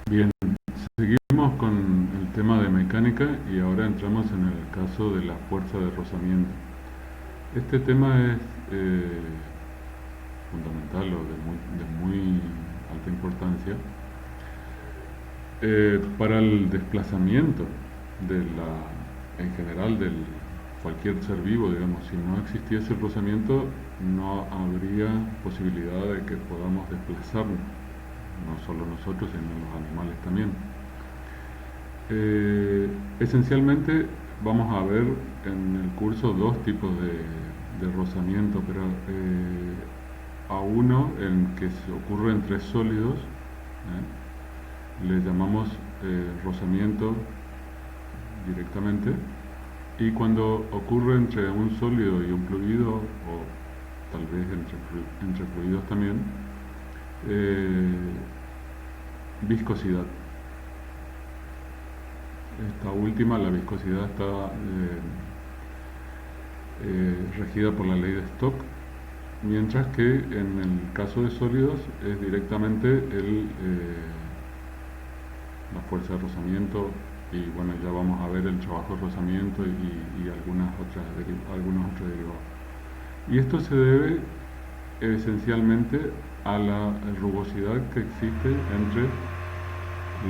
Bien, seguimos con el tema de mecánica y ahora entramos en el caso de la fuerza de rozamiento. Este tema es fundamental o de muy alta importancia para el desplazamiento en general de cualquier ser vivo, digamos. Si no existiese el rozamiento, no habría posibilidad de que podamos desplazarnos, no solo nosotros, sino los animales también. Esencialmente vamos a ver en el curso dos tipos de rozamiento, pero a uno en que se ocurre entre sólidos, le llamamos rozamiento directamente, y cuando ocurre entre un sólido y un fluido, o tal vez entre fluidos también, eh, viscosidad. Esta última, la viscosidad, está regida por la ley de Stokes, mientras que en el caso de sólidos es directamente la fuerza de rozamiento, y bueno, ya vamos a ver el trabajo de rozamiento y algunos otros derivados. Y esto se debe esencialmente a la rugosidad que existe entre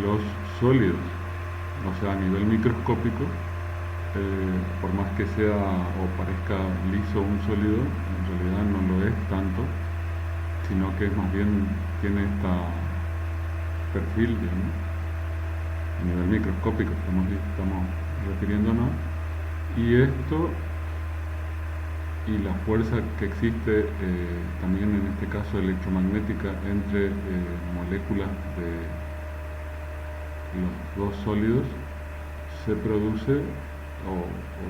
los sólidos, o sea, a nivel microscópico. Por más que sea o parezca liso un sólido, en realidad no lo es tanto, sino que más bien tiene este perfil, digamos, a nivel microscópico estamos refiriéndonos. Y esto y la fuerza que existe también en este caso electromagnética entre moléculas de los dos sólidos se produce, o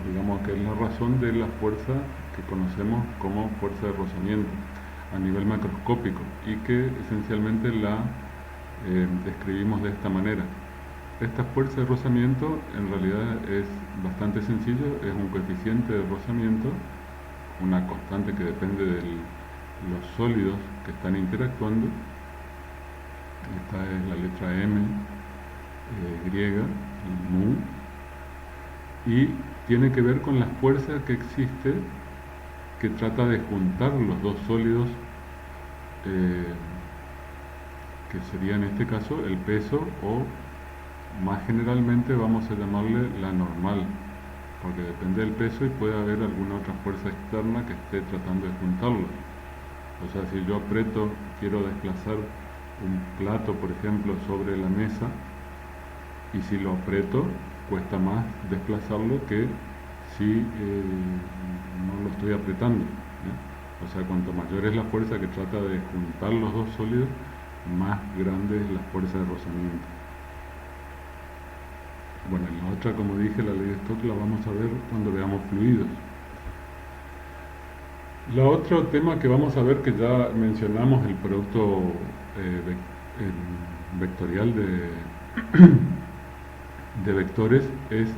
digamos que es la razón de la fuerza que conocemos como fuerza de rozamiento a nivel macroscópico, y que esencialmente la describimos de esta manera. Esta fuerza de rozamiento en realidad es bastante sencillo, es un coeficiente de rozamiento, una constante que depende de los sólidos que están interactuando. Esta es la letra M griega, mu, y tiene que ver con la fuerza que existe, que trata de juntar los dos sólidos, que sería en este caso el peso, o más generalmente vamos a llamarle la normal, porque depende del peso y puede haber alguna otra fuerza externa que esté tratando de juntarlos. O sea, si yo aprieto, quiero desplazar un plato, por ejemplo, sobre la mesa, y si lo aprieto, cuesta más desplazarlo que si no lo estoy apretando. O sea, cuanto mayor es la fuerza que trata de juntar los dos sólidos, más grande es la fuerza de rozamiento. Bueno, en la otra, como dije, la ley de Stokes la vamos a ver cuando veamos fluidos. El otro tema que vamos a ver, que ya mencionamos, el producto vectorial de vectores, es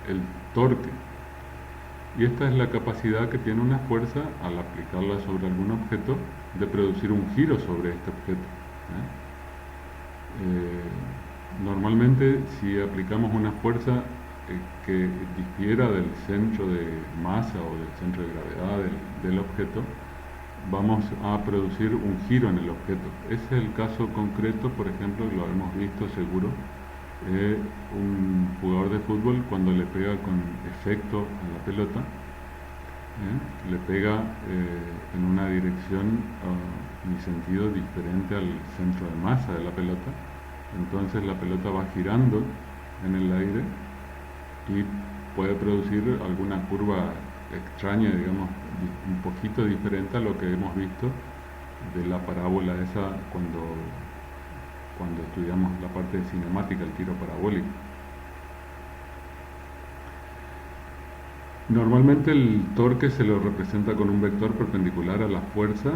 el torque. Y esta es la capacidad que tiene una fuerza, al aplicarla sobre algún objeto, de producir un giro sobre este objeto. Normalmente, si aplicamos una fuerza que difiera del centro de masa o del centro de gravedad del objeto, vamos a producir un giro en el objeto. Ese es el caso concreto, por ejemplo, lo hemos visto seguro, un jugador de fútbol cuando le pega con efecto a la pelota, le pega en una dirección y sentido diferente al centro de masa de la pelota. Entonces la pelota va girando en el aire y puede producir alguna curva extraña, digamos, un poquito diferente a lo que hemos visto de la parábola esa cuando estudiamos la parte de cinemática, el tiro parabólico. Normalmente el torque se lo representa con un vector perpendicular a la fuerza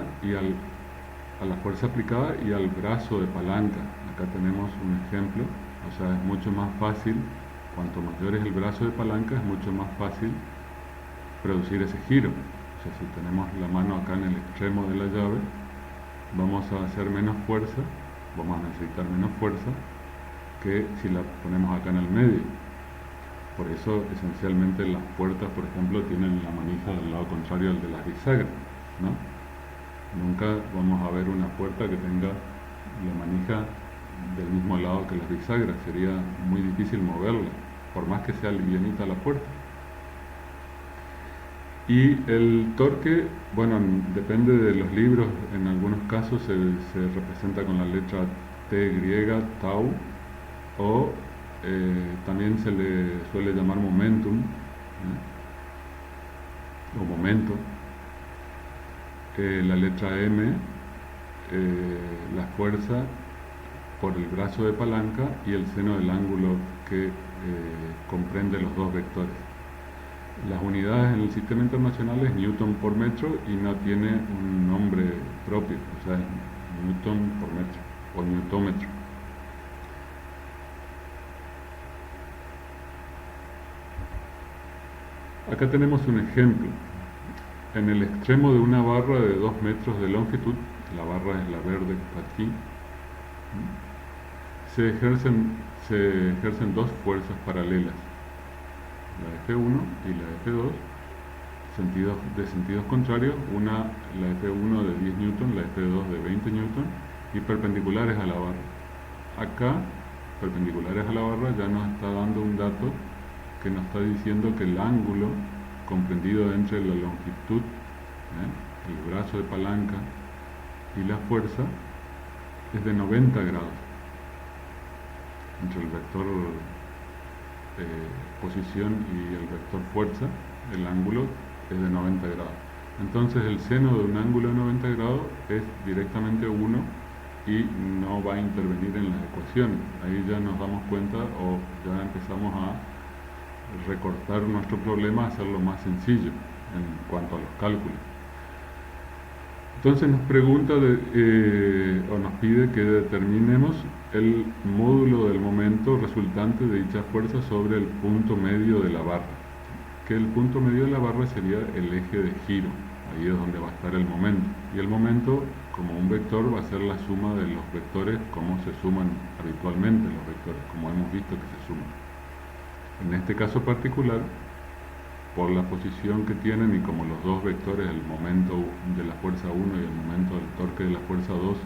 a la fuerza aplicada y al brazo de palanca. Acá tenemos un ejemplo. O sea, es mucho más fácil, cuanto mayor es el brazo de palanca, es mucho más fácil producir ese giro. O sea, si tenemos la mano acá en el extremo de la llave, vamos a hacer menos fuerza vamos a necesitar menos fuerza que si la ponemos acá en el medio. Por eso esencialmente las puertas, por ejemplo, tienen la manija del lado contrario al de las bisagras, ¿no? Nunca vamos a ver una puerta que tenga la manija del mismo lado que las bisagras, sería muy difícil moverla, por más que sea livianita la puerta. Y el torque, bueno, depende de los libros, en algunos casos se representa con la letra T griega, tau, o también se le suele llamar momentum, o momento. La letra M, la fuerza por el brazo de palanca y el seno del ángulo que comprende los dos vectores. Las unidades en el sistema internacional es Newton por metro y no tiene un nombre propio, o sea, es Newton por metro o newtómetro. Acá tenemos un ejemplo. En el extremo de una barra de 2 metros de longitud, la barra es la verde que está aquí, se ejercen dos fuerzas paralelas, la F1 y la F2, de sentidos contrarios, una la F1 de 10 newton, la F2 de 20 newton, y perpendiculares a la barra. Acá, perpendiculares a la barra, ya nos está dando un dato que nos está diciendo que el ángulo comprendido entre la longitud, el brazo de palanca y la fuerza es de 90 grados. Entre el vector posición y el vector fuerza, el ángulo es de 90 grados. Entonces el seno de un ángulo de 90 grados es directamente 1 y no va a intervenir en las ecuaciones. Ahí ya nos damos cuenta o ya empezamos a recortar nuestro problema, hacerlo más sencillo en cuanto a los cálculos. Entonces nos pregunta o nos pide que determinemos el módulo del momento resultante de dicha fuerza sobre el punto medio de la barra. Que el punto medio de la barra sería el eje de giro, ahí es donde va a estar el momento. Y el momento, como un vector, va a ser la suma de los vectores como se suman habitualmente los vectores, como hemos visto que se suman. En este caso particular, por la posición que tienen y como los dos vectores, el momento de la fuerza 1 y el momento del torque de la fuerza 2,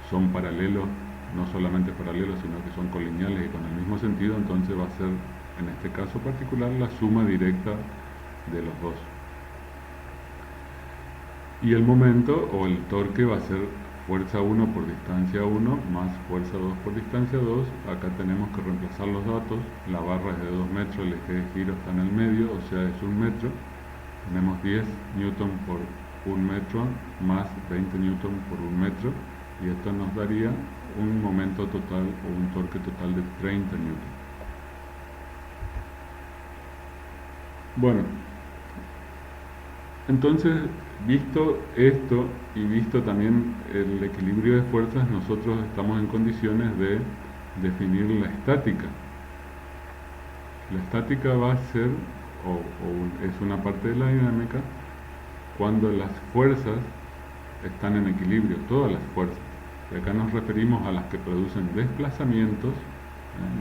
son paralelos, no solamente paralelos, sino que son colineales y con el mismo sentido, entonces va a ser, en este caso particular, la suma directa de los dos. Y el momento o el torque va a ser fuerza 1 por distancia 1 más fuerza 2 por distancia 2. Acá tenemos que reemplazar los datos. La barra es de 2 metros, el eje de giro está en el medio, o sea es 1 metro. Tenemos 10 newton por 1 metro más 20 newton por 1 metro, y esto nos daría un momento total o un torque total de 30 newton. Bueno, entonces, visto esto y visto también el equilibrio de fuerzas, nosotros estamos en condiciones de definir la estática. La estática va a ser, es una parte de la dinámica, cuando las fuerzas están en equilibrio, todas las fuerzas. Y acá nos referimos a las que producen desplazamientos,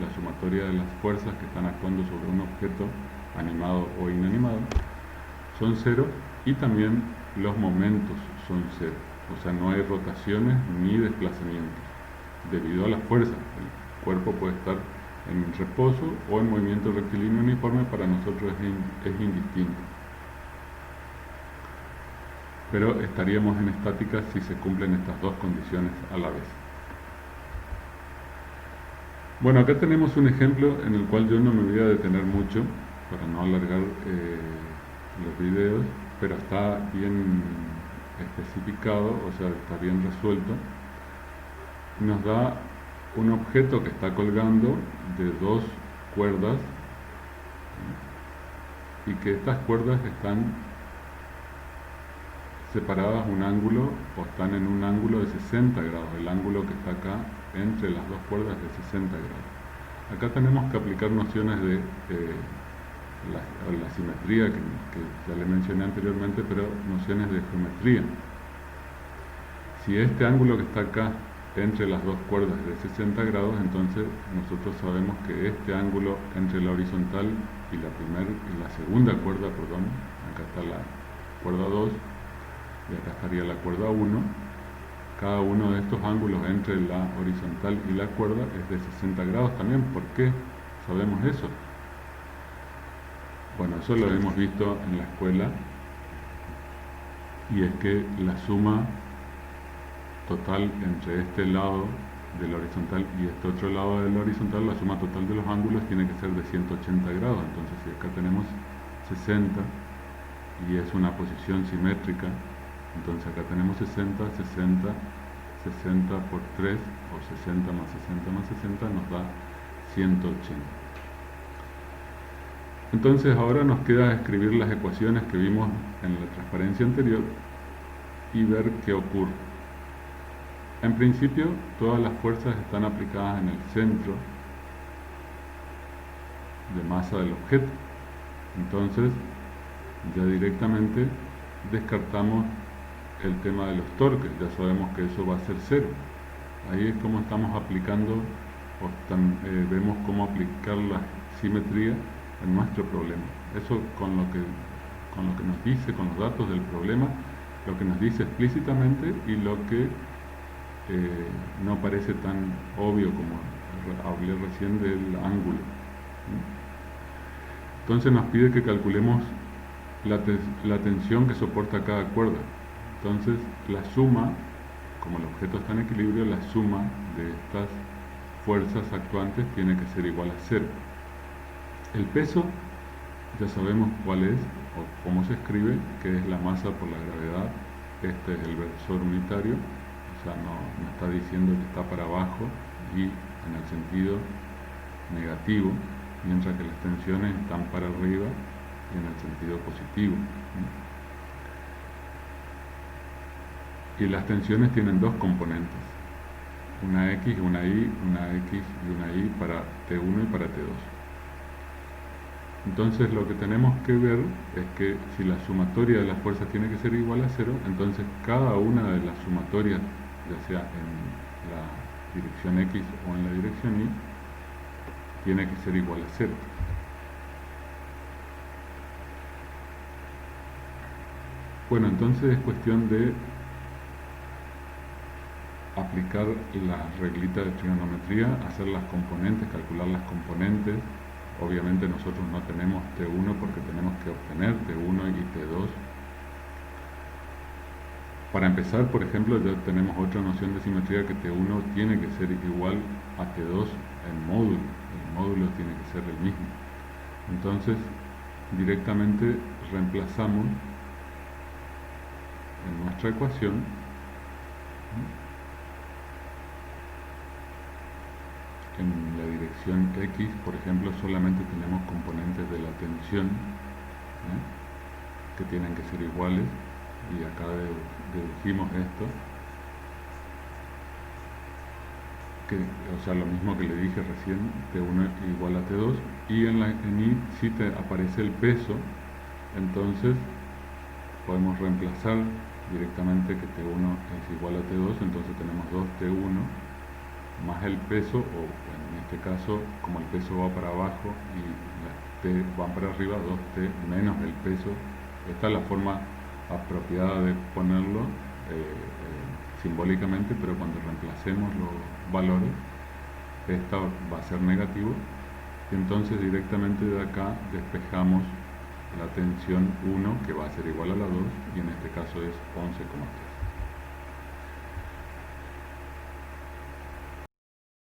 la sumatoria de las fuerzas que están actuando sobre un objeto animado o inanimado, son cero, y también los momentos son cero, o sea no hay rotaciones ni desplazamientos debido a la fuerza. El cuerpo puede estar en reposo o en movimiento rectilíneo uniforme, para nosotros es indistinto, pero estaríamos en estática si se cumplen estas dos condiciones a la vez. Bueno, acá tenemos un ejemplo en el cual yo no me voy a detener mucho para no alargar los videos, pero está bien especificado, o sea, está bien resuelto. Nos da un objeto que está colgando de dos cuerdas y que estas cuerdas están separadas un ángulo o están en un ángulo de 60 grados. El ángulo que está acá entre las dos cuerdas es de 60 grados. Acá tenemos que aplicar nociones de la simetría que ya le mencioné anteriormente, pero nociones de geometría. Si este ángulo que está acá entre las dos cuerdas es de 60 grados, entonces nosotros sabemos que este ángulo entre la horizontal y la segunda cuerda, perdón, acá está la cuerda 2 y acá estaría la cuerda 1, cada uno de estos ángulos entre la horizontal y la cuerda es de 60 grados también. ¿Por qué sabemos eso? Bueno, eso lo hemos visto en la escuela, y es que la suma total entre este lado de la horizontal y este otro lado de la horizontal, la suma total de los ángulos tiene que ser de 180 grados. Entonces, si acá tenemos 60 y es una posición simétrica, entonces acá tenemos 60, 60, 60 por 3, o 60 más 60 más 60 nos da 180. Entonces ahora nos queda escribir las ecuaciones que vimos en la transparencia anterior y ver qué ocurre. En principio, todas las fuerzas están aplicadas en el centro de masa del objeto. Entonces, ya directamente descartamos el tema de los torques, ya sabemos que eso va a ser cero. Ahí es como estamos aplicando, vemos cómo aplicar la simetría en nuestro problema. Eso con lo que nos dice, con los datos del problema, lo que nos dice explícitamente y lo que no parece tan obvio como hablé recién del ángulo. Entonces nos pide que calculemos la tensión que soporta cada cuerda. Entonces la suma, como el objeto está en equilibrio, la suma de estas fuerzas actuantes tiene que ser igual a cero. El peso ya sabemos cuál es o cómo se escribe, que es la masa por la gravedad. Este es el versor unitario, o sea, no está diciendo que está para abajo y en el sentido negativo, mientras que las tensiones están para arriba y en el sentido positivo. Y las tensiones tienen dos componentes, una X y una Y, una X y una Y para T1 y para T2. Entonces lo que tenemos que ver es que si la sumatoria de las fuerzas tiene que ser igual a cero, entonces cada una de las sumatorias, ya sea en la dirección X o en la dirección Y, tiene que ser igual a cero. Bueno, entonces es cuestión de aplicar la reglita de trigonometría, hacer las componentes, calcular las componentes. Obviamente nosotros no tenemos T1 porque tenemos que obtener T1 y T2. Para empezar, por ejemplo, ya tenemos otra noción de simetría, que T1 tiene que ser igual a T2 en módulo. El módulo tiene que ser el mismo. Entonces, directamente reemplazamos en nuestra ecuación en la dirección X, por ejemplo, solamente tenemos componentes de la tensión, que tienen que ser iguales, y acá dedujimos esto, o sea, lo mismo que le dije recién, T1 igual a T2, y en Y si te aparece el peso, entonces podemos reemplazar directamente que T1 es igual a T2, entonces tenemos 2T1 más el peso, o en este caso, como el peso va para abajo y las T van para arriba, 2T menos el peso. Esta es la forma apropiada de ponerlo simbólicamente, pero cuando reemplacemos los valores, esta va a ser negativo, y entonces directamente de acá despejamos la tensión 1, que va a ser igual a la 2, y en este caso es 11,3.